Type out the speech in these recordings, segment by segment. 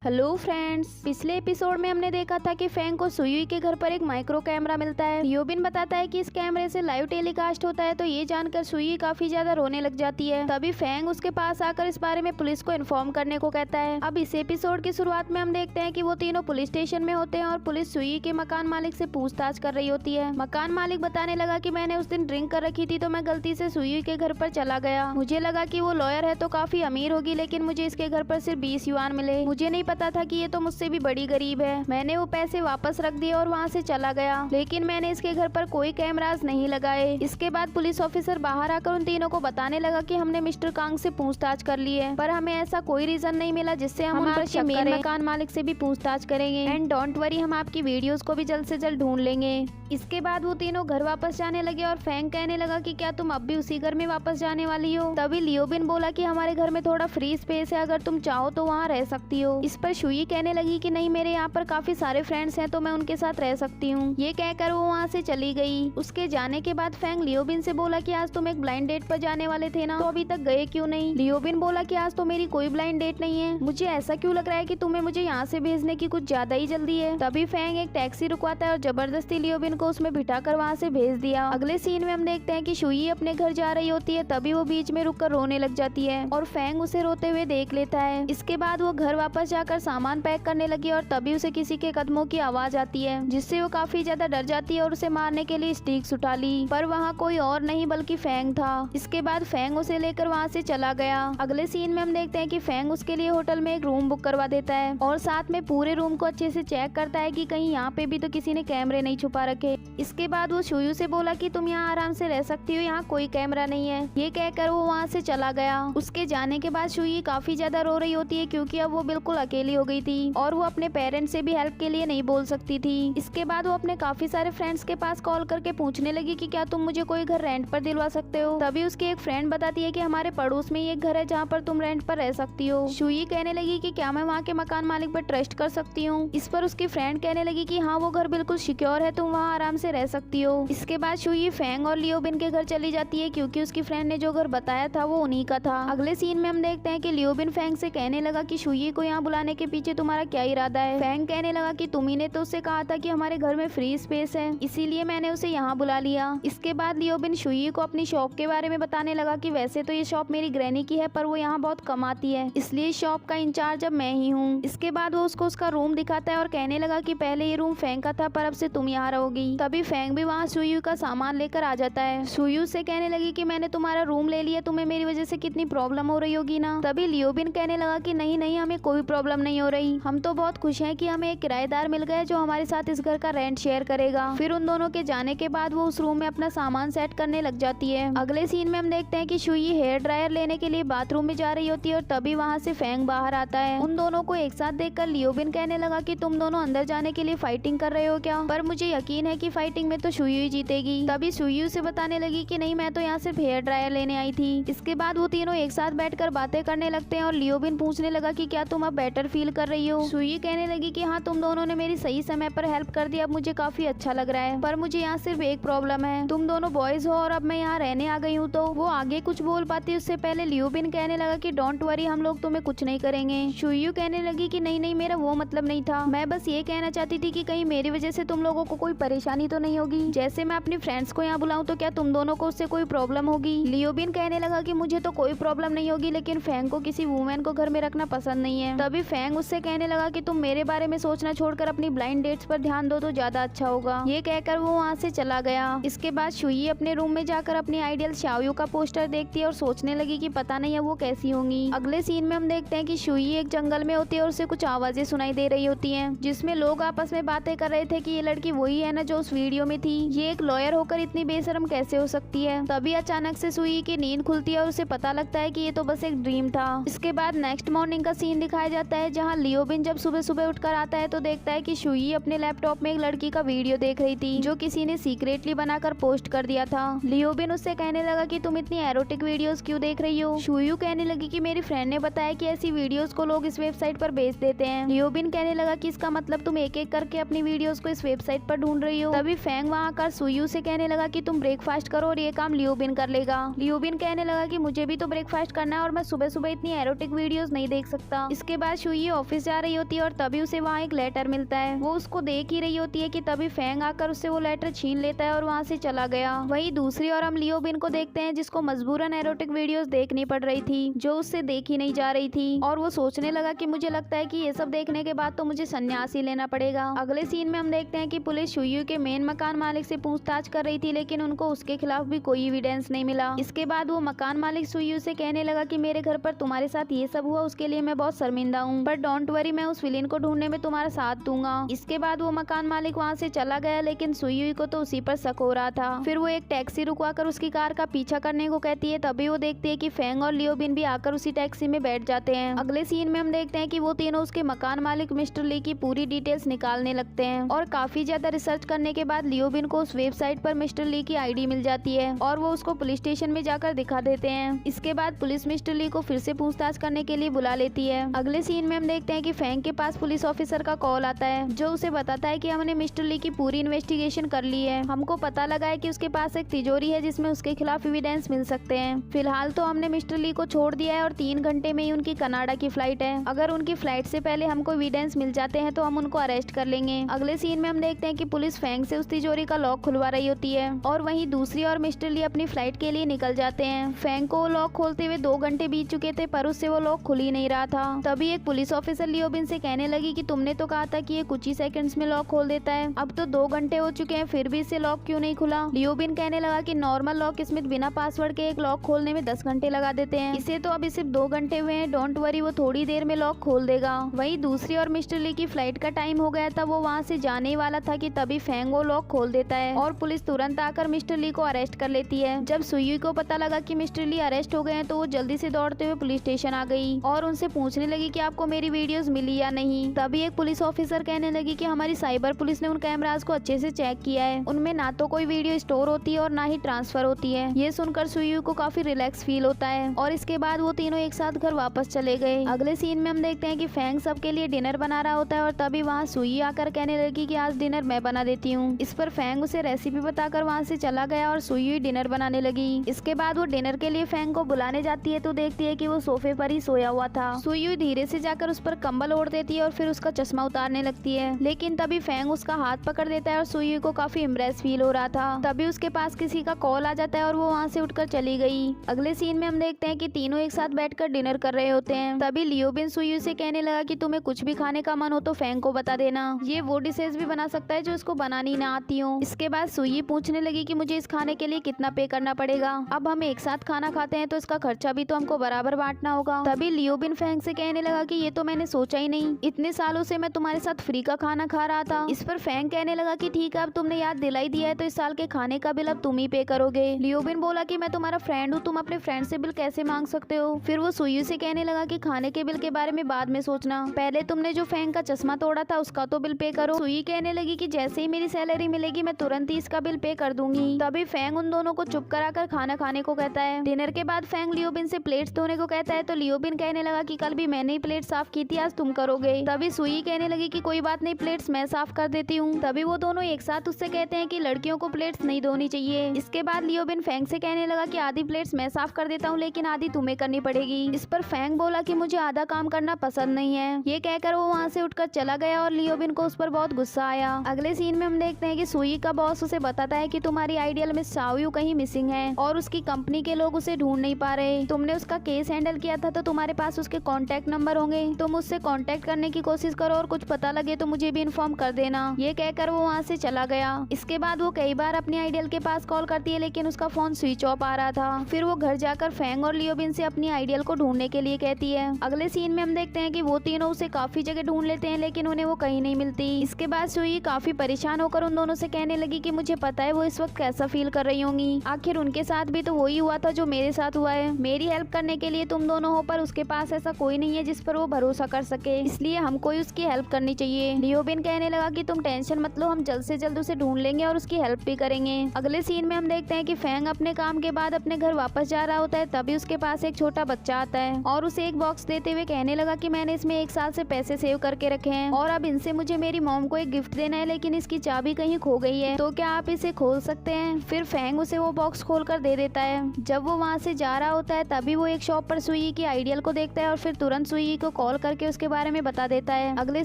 Hello friends, पिछले episode में हमने देखा था कि फैंग को सुयुई के घर पर एक माइक्रो कैमरा मिलता है। लियोबिन बताता है कि इस कैमरे से लाइव टेलीकास्ट होता है, तो ये जानकर सुयुई काफी ज्यादा रोने लग जाती है। तभी फैंग उसके पास आकर इस बारे में पुलिस को इन्फॉर्म करने को कहता है। अब इस एपिसोड की शुरुआत में हम देखते हैं कि वो तीनों पुलिस स्टेशन में होते हैं और पुलिस सुयुई के मकान मालिक से पूछताछ कर रही होती है। मकान मालिक बताने लगा कि मैंने उस दिन ड्रिंक कर रखी थी, तो मैं गलती से सुयुई के घर पर चला गया। मुझे लगा कि वो लॉयर है तो काफी अमीर होगी, लेकिन मुझे इसके घर पर सिर्फ 20 युआन मिले। मुझे नहीं पता था कि ये तो मुझसे भी बड़ी गरीब है। मैंने वो पैसे वापस रख दिए और वहाँ से चला गया, लेकिन मैंने इसके घर पर कोई कैमरास नहीं लगाए। इसके बाद पुलिस ऑफिसर बाहर आकर उन तीनों को बताने लगा कि हमने मिस्टर कांग से पूछताछ कर ली है, पर हमें ऐसा कोई रीजन नहीं मिला जिससे हम उन पर शक करें। मकान मालिक से भी पूछताछ करेंगे एंड डोंट वरी, हम आपकी वीडियोस को भी जल्द से जल्द ढूंढ लेंगे। इसके बाद वो तीनों घर वापस जाने लगे और फैंग कहने लगा कि क्या तुम अब भी उसी घर में वापस जाने वाली हो? तभी लियोबिन बोला कि हमारे घर में थोड़ा फ्री स्पेस है, अगर तुम चाहो तो वहाँ रह सकती हो। इस पर सुयुई कहने लगी कि नहीं, मेरे यहाँ पर काफी सारे फ्रेंड्स हैं तो मैं उनके साथ रह सकती हूँ। ये कहकर वो वहाँ से चली गई। उसके जाने के बाद फैंग लियोबिन से बोला कि आज तुम एक ब्लाइंड डेट पर जाने वाले थे ना, तो अभी तक गए क्यों नहीं? लियोबिन बोला कि आज तो मेरी कोई ब्लाइंड डेट नहीं है, मुझे ऐसा क्यों लग रहा है कि तुम्हें मुझे यहाँ से भेजने की कुछ ज्यादा ही जल्दी है। तभी फैंग एक टैक्सी रुकवाता है और जबरदस्ती लियोबिन को उसमें बिठाकर वहाँ से भेज दिया। अगले सीन में हम देखते हैं कि सुयुई अपने घर जा रही होती है, तभी वो बीच में रुककर रोने लग जाती है और फैंग उसे रोते हुए देख लेता है। इसके बाद वो घर वापस जाकर सामान पैक करने लगी और तभी उसे किसी के कदमों की आवाज आती है, जिससे वो काफी ज्यादा डर जाती है और उसे मारने के लिए स्टिक्स उठा ली, पर वहाँ कोई और नहीं बल्कि फैंग था। इसके बाद फैंग उसे लेकर वहाँ से चला गया। अगले सीन में हम देखते हैं कि फैंग उसके लिए होटल में एक रूम बुक करवा देता है और साथ में पूरे रूम को अच्छे से चेक करता है कि कहीं यहाँ पे भी तो किसी ने कैमरे नहीं छुपा रखे। इसके बाद वो सुयुई से बोला कि तुम यहाँ आराम से रह सकती हो, यहाँ कोई कैमरा नहीं है। ये कहकर वो वहाँ से चला गया। उसके जाने के बाद सुयुई काफी ज्यादा रो रही होती है, क्योंकि अब वो बिल्कुल अकेली हो गई थी और वो अपने पेरेंट्स से भी हेल्प के लिए नहीं बोल सकती थी। इसके बाद वो अपने काफी सारे फ्रेंड्स के पास कॉल करके पूछने लगी कि क्या तुम मुझे कोई घर रेंट पर दिलवा सकते हो? तभी उसकी एक फ्रेंड बताती है कि हमारे पड़ोस में ही एक घर है जहाँ पर तुम रेंट पर रह सकती हो। सुयुई कहने लगी कि क्या मैं वहाँ के मकान मालिक पर ट्रस्ट कर सकती हूँ? इस पर उसकी फ्रेंड कहने लगी कि हाँ, वो घर बिल्कुल सिक्योर है, तुम वहाँ आराम से रह सकती हो। इसके बाद सुयुई फैंग और लियोबिन के घर चली जाती है, क्योंकि उसकी फ्रेंड ने जो घर बताया था वो उन्हीं का था। अगले सीन में हम देखते हैं कि लियोबिन फैंग से कहने लगा कि सुयुई को यहाँ बुलाने के पीछे तुम्हारा क्या इरादा है? फैंग कहने लगा कि तुम्ही ने तो उससे कहा था कि हमारे घर में फ्री स्पेस है, इसीलिए मैंने उसे यहाँ बुला लिया। इसके बाद लियोबिन सुयुई को अपनी शॉप के बारे में बताने लगा कि वैसे तो ये शॉप मेरी ग्रैनी की है, पर वो यहाँ बहुत कम आती है, इसलिए शॉप का इंचार्ज अब मैं ही हूँ। इसके बाद वो उसको उसका रूम दिखाता है और कहने लगा कि पहले ये रूम फैंग का था, पर अब से तुम यहाँ रहोगी। तभी फैंग भी वहाँ सुयुई का सामान लेकर आ जाता है। सुयुई से कहने लगी कि मैंने तुम्हारा रूम ले लिया, तुम्हें मेरी वजह से कितनी प्रॉब्लम हो रही होगी ना। तभी लियोबिन कहने लगा कि नहीं नहीं, हमें कोई प्रॉब्लम नहीं हो रही, हम तो बहुत खुश हैं कि हमें एक किराएदार मिल गया जो हमारे साथ इस घर का रेंट शेयर करेगा। फिर उन दोनों के जाने के बाद वो उस रूम में अपना सामान सेट करने लग जाती है। अगले सीन में हम देखते हैं कि सुयुई हेयर ड्रायर लेने के लिए बाथरूम में जा रही होती है और तभी वहाँ से फैंग बाहर आता है। उन दोनों को एक साथ देखकर लियोबिन कहने लगा कि तुम दोनों अंदर जाने के लिए फाइटिंग कर रहे हो क्या? पर मुझे यकीन है कि फाइटिंग में तो सुयुई जीतेगी। तभी सुयुई से बताने लगी कि नहीं, मैं तो यहाँ सिर्फ हेयर ड्रायर लेने आई थी। इसके बाद वो तीनों एक साथ बैठकर बातें करने लगते हैं और लियोबिन पूछने लगा कि क्या तुम अब बेटर फील कर रही हो? सुयुई कहने लगी कि हाँ, तुम दोनों ने मेरी सही समय पर हेल्प कर दी, अब मुझे काफी अच्छा लग रहा है, पर मुझे यहाँ सिर्फ एक प्रॉब्लम है, तुम दोनों बॉयज हो और अब मैं यहाँ रहने आ गई हूँ। तो वो आगे कुछ बोल पाती उससे पहले लियोबिन कहने लगा कि डोंट वरी, हम लोग तुम्हें कुछ नहीं करेंगे। सुयुई कहने लगी कि नहीं नहीं, मेरा वो मतलब नहीं था, मैं बस ये कहना चाहती थी कि कहीं मेरी वजह से तुम लोगों को कोई परेशानी तो नहीं होगी। जैसे मैं अपनी फ्रेंड्स को यहाँ बुलाऊं तो क्या तुम दोनों को उससे कोई प्रॉब्लम होगी? लियोबिन कहने लगा कि मुझे तो कोई प्रॉब्लम नहीं होगी, लेकिन फैंग को किसी वुमेन को घर में रखना पसंद नहीं है। तभी फैंग उससे कहने लगा कि तुम मेरे बारे में सोचना छोड़कर अपनी ब्लाइंड डेट्स पर ध्यान दो तो ज्यादा अच्छा होगा। ये कहकर वो वहाँ से चला गया। इसके बाद सुयुई अपने रूम में जाकर अपनी आइडियल शाओयू का पोस्टर देखती है और सोचने लगी कि पता नहीं है वो कैसी होंगी। अगले सीन में हम देखते हैं कि सुयुई एक जंगल में होती है और उसे कुछ आवाजें सुनाई दे रही होती हैं, जिसमें लोग आपस में बातें कर रहे थे कि ये लड़की वही है ना जो उस वीडियो में थी, ये एक लॉयर होकर इतनी बेशर्म कैसे हो सकती है। तभी अचानक से सुयुई की नींद खुलती है और उसे पता लगता है कि ये तो बस एक ड्रीम था। इसके बाद नेक्स्ट मॉर्निंग का सीन दिखाया जाता है, जहाँ लियोबिन जब सुबह सुबह उठकर आता है तो देखता है कि सुयुई अपने लैपटॉप में एक लड़की का वीडियो देख रही थी, जो किसी ने सीक्रेटली बनाकर पोस्ट कर दिया था। लियोबिन उससे कहने लगा कि तुम इतनी एरोटिक वीडियोस क्यों देख रही हो? सुयुई कहने लगी कि मेरी फ्रेंड ने बताया कि ऐसी वीडियोस को लोग इस वेबसाइट पर बेच देते हैं। लियोबिन कहने लगा कि इसका मतलब तुम एक एक करके अपनी वीडियोस को इस वेबसाइट पर ढूंढ रही हो। तभी फैंग वहाँ आकर सुयुई से कहने लगा कि तुम ब्रेकफास्ट करो और ये काम लियोबिन कर लेगा। लियोबिन कहने लगा कि मुझे भी तो ब्रेकफास्ट करना है और मैं सुबह सुबह इतनी एरोटिक वीडियोस नहीं देख सकता। इसके बाद सुई ऑफिस जा रही होती है और तभी उसे वहाँ एक लेटर मिलता है। वो उसको देख ही रही होती है कि तभी फेंग आकर उससे वो लेटर छीन लेता है और वहाँ से चला गया। वहीं दूसरी ओर हम लियो बिन को देखते हैं जिसको मजबूरन एरोटिक वीडियोस देखनी पड़ रही थी जो उससे देखी नहीं जा रही थी और वो सोचने लगा कि मुझे लगता है कि ये सब देखने के बाद तो मुझे संन्यास ही लेना पड़ेगा। अगले सीन में हम देखते हैं कि पुलिस सुई के मेन मकान मालिक से पूछताछ कर रही थी लेकिन उनको उसके खिलाफ भी कोई एविडेंस नहीं मिला। इसके बाद वो मकान मालिक सुई से कहने लगा कि मेरे घर पर तुम्हारे साथ ये सब हुआ उसके लिए मैं बहुत शर्मिंदा हूँ, पर डोंट वरी, मैं उस विलेन को ढूंढने में तुम्हारा साथ दूंगा। इसके बाद वो मकान मालिक वहाँ से चला गया लेकिन सुई को तो उसी पर शक हो रहा था। फिर वो एक टैक्सी रुकवाकर उसकी कार का पीछा करने को कहती है। तभी वो देखती है कि फेंग और लियो बिन भी आकर उसी टैक्सी में बैठ जाते हैं। अगले सीन में हम देखते हैं कि वो तीनों उसके मकान मालिक मिस्टर ली की पूरी डिटेल्स निकालने लगते हैं और काफी ज्यादा रिसर्च करने के बाद लियो बिन को उस वेबसाइट पर मिस्टर ली की आईडी मिल जाती है और वो उसको पुलिस स्टेशन में जाकर दिखा देते हैं। इसके बाद पुलिस मिस्टर ली को फिर से पूछताछ करने के लिए बुला लेती है। अगले सीन में हम देखते हैं कि फेंग के पास पुलिस ऑफिसर का कॉल आता है जो उसे बताता है कि हमने मिस्टर ली की पूरी इन्वेस्टिगेशन कर ली है। हमको पता लगा है कि उसके पास एक तिजोरी है जिसमें उसके खिलाफ एविडेंस मिल सकते हैं। फिलहाल तो हमने मिस्टर ली को छोड़ दिया है और 3 घंटे में ही उनकी कनाडा की फ्लाइट है। अगर उनकी फ्लाइट से पहले हमको एविडेंस मिल जाते हैं तो हम उनको अरेस्ट कर लेंगे। अगले सीन में हम देखते हैं कि पुलिस फेंग से उस तिजोरी का लॉक खुलवा रही होती है और वहीं दूसरी ओर मिस्टर ली अपनी फ्लाइट के लिए निकल जाते हैं। फेंग को लॉक खोलते हुए 2 घंटे बीत चुके थे पर उससे वो लॉक खुल ही नहीं रहा था। तभी एक पुलिस ऑफिसर लियो बिन से कहने लगी कि तुमने तो कहा था कि ये कुछ ही सेकंड्स में लॉक खोल देता है, अब तो 2 घंटे हो चुके हैं फिर भी इससे लॉक क्यों नहीं खुला। लियो बिन कहने लगा कि नॉर्मल लॉक स्मिथ बिना पासवर्ड के एक लॉक खोलने में 10 घंटे लगा देते हैं, इसे तो अभी सिर्फ 2 घंटे हुए हैं, डोंट वरी, वो थोड़ी देर में लॉक खोल देगा। वहीं दूसरी ओर मिस्टर ली की फ्लाइट का टाइम हो गया था, वो वहाँ से जाने वाला था कि तभी फेंग वो लॉक खोल देता है और पुलिस तुरंत आकर मिस्टर ली को अरेस्ट कर लेती है। जब सुई को पता लगा कि मिस्टर ली अरेस्ट हो गए हैं तो वो जल्दी से दौड़ते हुए पुलिस स्टेशन आ गई और उनसे पूछने लगी कि आपको मेरी वीडियोस मिली या नहीं। तभी एक पुलिस ऑफिसर कहने लगी कि हमारी साइबर पुलिस ने उन कैमरास को अच्छे से चेक किया है, उनमें ना तो कोई वीडियो स्टोर होती है और ना ही ट्रांसफर होती है। ये सुनकर सुई को काफी रिलैक्स फील होता है और इसके बाद वो तीनों एक साथ घर वापस चले गए। अगले सीन में हम देखते हैं कि फेंग सबके लिए डिनर बना रहा होता है और तभी वहाँ सुई आकर कहने लगी कि आज डिनर मैं बना देती हूँ। इस पर फेंग उसे रेसिपी बताकर वहाँ से चला गया और सुई डिनर बनाने लगी। इसके बाद वो डिनर के लिए फेंग को बुलाने जाती है तो देखती है कि वो सोफे पर ही सोया हुआ था। सुई धीरे से जाकर उस पर कंबल ओढ़ देती है और फिर उसका चश्मा उतारने लगती है, लेकिन तभी फेंग उसका हाथ पकड़ देता है और सुई को काफी इम्प्रेस फील हो रहा था। तभी उसके पास किसी का कॉल आ जाता है और वो वहाँ से उठकर चली गई। अगले सीन में हम देखते हैं कि तीनों एक साथ बैठकर डिनर कर रहे होते हैं। तभी लियो बिन सुई से कहने लगा कि तुम्हें कुछ भी खाने का मन हो तो फेंग को बता देना, ये वो डिशेज भी बना सकता है जो इसको बनानी ना आती हो। इसके बाद सुई पूछने लगी कि मुझे इस खाने के लिए कितना पे करना पड़ेगा, अब हम एक साथ खाना खाते हैं तो इसका खर्चा भी तो हमको बराबर बांटना होगा। तभी लियो बिन फेंग से कहने लगा कि ये तो मैंने सोचा ही नहीं, इतने सालों से मैं तुम्हारे साथ फ्री का खाना खा रहा था। इस पर फेंग कहने लगा कि ठीक है, अब तुमने याद दिलाई दिया है तो इस साल के खाने का बिल अब तुम ही पे करोगे। लियो बिन बोला कि मैं तुम्हारा फ्रेंड हूँ, तुम अपने फ्रेंड से बिल कैसे मांग सकते हो। फिर वो सुई से कहने लगा कि खाने के बिल के बारे में बाद में सोचना, पहले तुमने जो फेंग का चश्मा तोड़ा था उसका तो बिल पे करो। सुई कहने लगी कि जैसे ही मेरी सैलरी मिलेगी मैं तुरंत ही इसका बिल पे कर दूंगी। तभी फेंग उन दोनों को चुप कराकर खाना खाने को कहता है। डिनर के बाद फेंग लियो बिन से प्लेट्स धोने को कहता है तो लियो बिन कहने लगा कि कल भी मैंने ही प्लेट साफ की थी, आज तुम करोगे। तभी सुई कहने लगी कि कोई बात नहीं, प्लेट्स मैं साफ कर देती हूँ। तभी वो दोनों एक साथ उससे कहते हैं कि लड़कियों को प्लेट्स नहीं धोनी चाहिए। इसके बाद लियो बिन फेंग से कहने लगा कि आधी प्लेट्स मैं साफ कर देता हूँ लेकिन आधी तुम्हें करनी पड़ेगी। इस पर फेंग बोला कि मुझे आधा काम करना पसंद नहीं है। ये कहकर वो वहाँ से उठकर चला गया और लियो बिन को उस पर बहुत गुस्सा आया। अगले सीन में हम देखते हैं कि सुई का बॉस उसे बताता है कि तुम्हारी आइडियल में शाओयू कहीं मिसिंग है और उसकी कंपनी के लोग उसे ढूंढ नहीं पा रहे। तुमने उसका केस हैंडल किया था तो तुम्हारे पास उसके कॉन्टेक्ट नंबर होंगे, तुम उससे कॉन्टेक्ट करने की कोशिश करो और कुछ पता लगे तो मुझे भी इन्फॉर्म कर देना। ये कहकर वो वहाँ से चला गया। इसके बाद वो कई बार अपनी आइडियल के पास कॉल करती है लेकिन उसका फोन स्विच ऑफ आ रहा था। फिर वो घर जाकर फेंग और लियो बिन से अपनी आइडियल को ढूंढने के लिए कहती है। अगले सीन में हम देखते हैं कि वो तीनों उसे काफी जगह ढूंढ लेते हैं लेकिन उन्हें वो कहीं नहीं मिलती। इसके बाद सुई काफी परेशान होकर उन दोनों से कहने लगी कि मुझे पता है वो इस वक्त कैसा फील कर रही होंगी, आखिर उनके साथ भी तो वही हुआ था जो मेरे साथ हुआ है। मेरी हेल्प करने के लिए तुम दोनों हो पर उसके पास ऐसा कोई नहीं है जिस पर वो भरोसा कर सके, इसलिए हमको ही उसकी हेल्प करनी चाहिए। लियो बिन कहने लगा कि तुम टेंशन मत लो, हम जल्द से जल्द उसे ढूंढ लेंगे और उसकी हेल्प भी करेंगे। अगले सीन में हम देखते हैं कि फेंग अपने काम के बाद अपने घर वापस जा रहा होता है। तभी उसके पास एक छोटा बच्चा आता है और उसे एक बॉक्स देते हुए कहने लगा कि मैंने इसमें 1 साल से पैसे सेव करके रखे हैं और अब इनसे मुझे मेरी मॉम को एक गिफ्ट देना है लेकिन इसकी चाबी कहीं खो गई है, तो क्या आप इसे खोल सकते हैं। फिर फेंग उसे वो बॉक्स खोल कर दे देता है। जब वो वहाँ से जा रहा होता है तभी वो एक शॉप पर सुई की आइडियल को देखता है और फिर तुरंत सुई को कॉल करके उसके बारे में बता देता है। अगले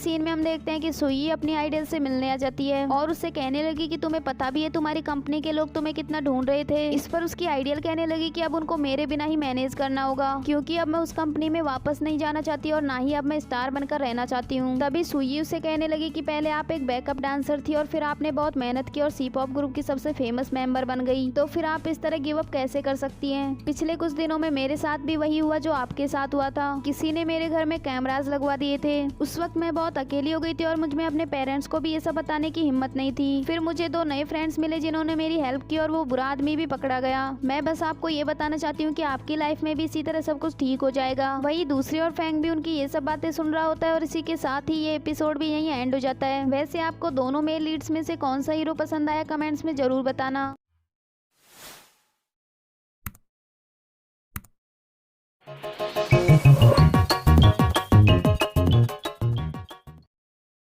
सीन में हम देखते हैं कि सुई अपनी आइडल से मिलने आ जाती है और उससे कहने लगी कि तुम्हें पता भी है तुम्हारी कंपनी के लोग तुम्हें कितना ढूंढ रहे थे। इस पर उसकी आइडियल कहने लगी कि अब उनको मेरे बिना ही मैनेज करना होगा, क्योंकि अब मैं उस कंपनी में वापस नहीं जाना चाहती और ना ही अब मैं स्टार बनकर रहना चाहती हूँ। तभी सुई उससे कहने लगी कि पहले आप एक बैकअप डांसर थी और फिर आपने बहुत मेहनत की और सी-पॉप ग्रुप की सबसे फेमस मेंबर बन गई, तो फिर आप इस तरह गिव अप कैसे कर सकती हैं? पिछले कुछ दिनों में मेरे साथ भी वही हुआ जो आपके साथ हुआ था। किसी ने मेरे घर में कैमरास लगवा दिए थे। उस वक्त मैं बहुत अकेली हो गई थी और मुझ में अपने पेरेंट्स को भी ये सब बताने की हिम्मत नहीं थी। फिर मुझे 2 नए फ्रेंड्स मिले जिन्होंने मेरी हेल्प की और वो बुरा आदमी भी पकड़ा गया। मैं बस आपको ये बताना चाहती हूँ कि आपकी लाइफ में भी इसी तरह सब कुछ ठीक हो जाएगा। वही दूसरी ओर फैंग भी उनकी ये सब बातें सुन रहा होता है और इसी के साथ ही ये एपिसोड भी यहीं एंड हो जाता है। वैसे आपको दोनों मेल लीड्स में से कौन सा हीरो पसंद आया कमेंट्स में जरूर बताना।